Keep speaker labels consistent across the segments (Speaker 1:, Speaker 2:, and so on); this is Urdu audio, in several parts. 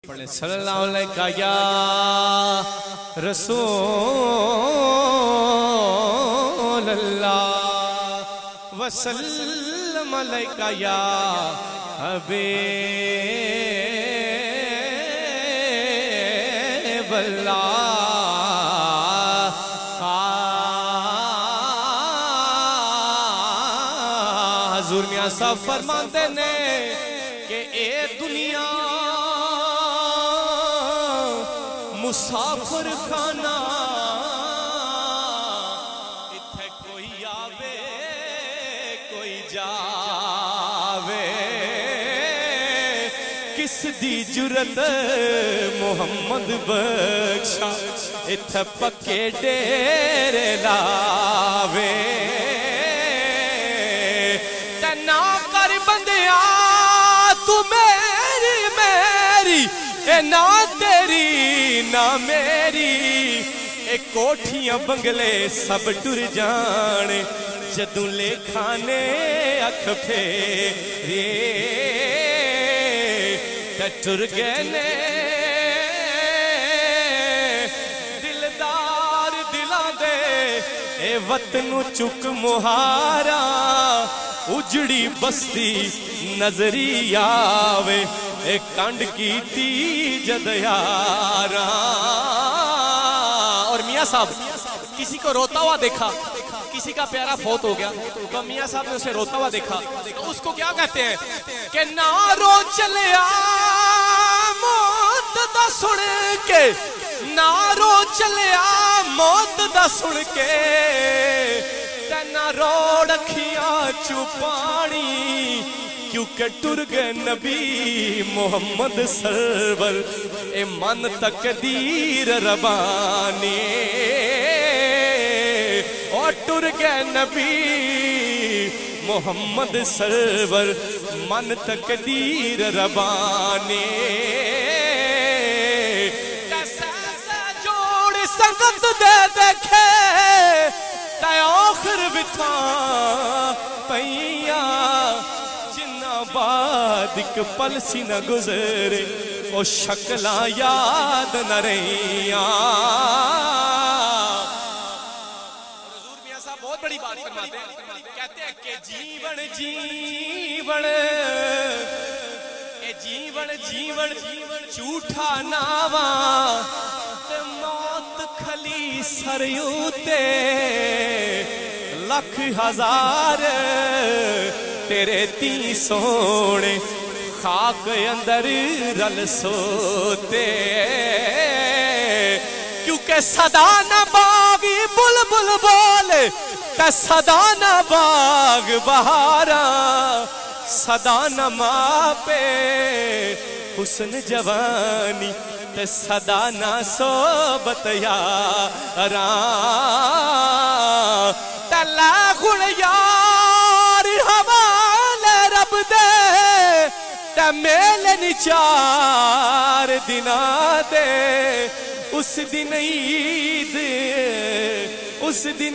Speaker 1: صلی اللہ علیہ یا رسول اللہ وسلم علیہ یا حبیب اللہ حضور میاں صاحب فرماتے نے کہ اے دنیا مسافر خانہ اتھے کوئی آوے کوئی جاوے کس دی جرت محمد بخشا اتھے پکے ڈیرے لاوے تنا کر بندیا تو میری میری اے نا تیری نا میری اے کوٹھیاں بنگلے سب ٹر جانے جدوں لے کھانے اکھ پھیرے تے ٹر گئے نے دلدار دلاں دے اے وطن چک مہارا اجڑی بستی نظری آوے ایک کانڈ کی تی جدیارا اور میاں صاحب کسی کو روتا ہوا دیکھا کسی کا پیارا فوت ہو گیا تو میاں صاحب نے اسے روتا ہوا دیکھا تو اس کو کیا کہتے ہیں کہ نہ رو چلیا موت دا سن کے نہ رو چلیا موت دا سن کے نہ رو رکھیاں چوپانی کیونکہ ٹر گئے نبی محمد سرور اے من تقدیر ربانی اور ٹر گئے نبی محمد سرور من تقدیر ربانی کیسے جوڑ سنگت دے دیکھے تے آخر بتھا پئیاں بعد ایک پل سی نہ گزرے او شکلاں یاد نہ رہیاں حضور میاں صاحب بہت بڑی بات فرماتے ہیں کہتے ہیں کہ جیون جیون اے جیون جیون جھوٹا ناواں تے موت کھلی سریوں تے لکھ ہزار تیرے تی سونے خاک اندر رل سوتے کیونکہ صدا نہ باغی بلبل بولے تے صدا نہ باغ بہارا صدا نہ ماپے حسن جوانی تے صدا نہ صحبت یاران تے لاغڑ یار حوالے رب دے تے میلے نچار دنا دے اس دن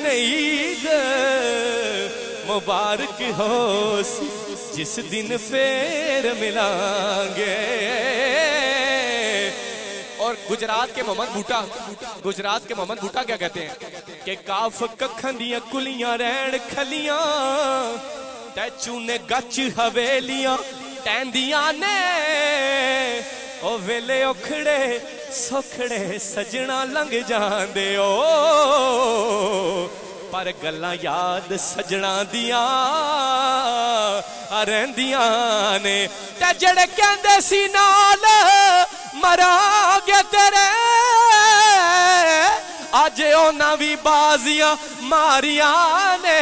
Speaker 1: عید مبارک ہو جس دن پھر ملائیں گے اور گجرات کے محمد بھوٹا کیا کہتے ہیں کہ کاف ککھن دیاں کلیاں رین کھلیاں تے چونے گچ حویلیاں ٹیندیاں نے او ویلے اکھڑے سکھڑے سجنا لنگ جاندے او پر گلاں یاد سجنا دیاں رہندیاں نے تے جڑے کہندے سی نال مرا گیا تیرے آج اونا بھی بازیاں ماریاں نے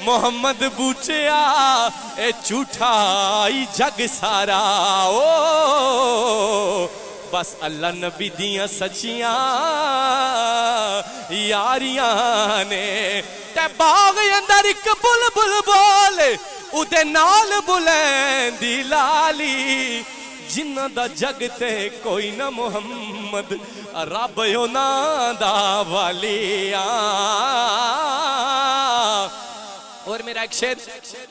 Speaker 1: محمد بوچیا اے جھوٹائی جگ سارا او بس اللہ نبی دیاں سچیاں یاریاں نے تے باغ اندر ایک بلبل بولے او دے نال بلندی لالی جنہ دا جگ تے کوئی نہ محمد رب یونا دا والیاں اور میرا ایک شعر